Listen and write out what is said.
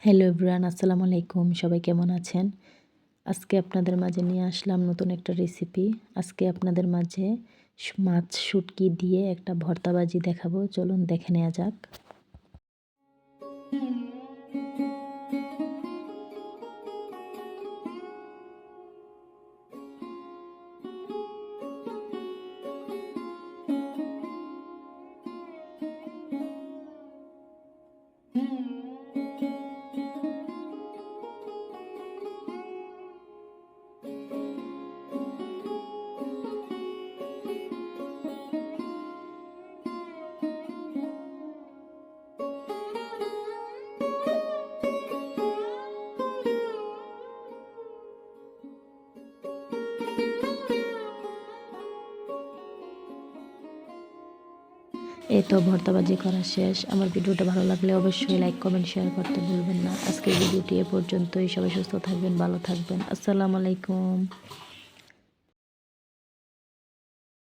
Hello everyone, আসসালামু আলাইকুম। সবাই কেমন আছেন? আজকে আপনাদের মাঝে নিয়ে আসলাম নতুন একটা রেসিপি। আজকে আপনাদের মাঝে মাছ শুটকি দিয়ে একটা ভর্তাবাজি দেখাবো। চলুন দেখে নেওয়া যাক। এই তো ভর্তাবাজি করা শেষ। আমার ভিডিওটা ভালো লাগলে অবশ্যই লাইক, কমেন্ট, শেয়ার করতে ভুলবেন না। আজকের ভিডিওটি এ পর্যন্তই। সবাই সুস্থ থাকবেন, ভালো থাকবেন। আসসালামু আলাইকুম।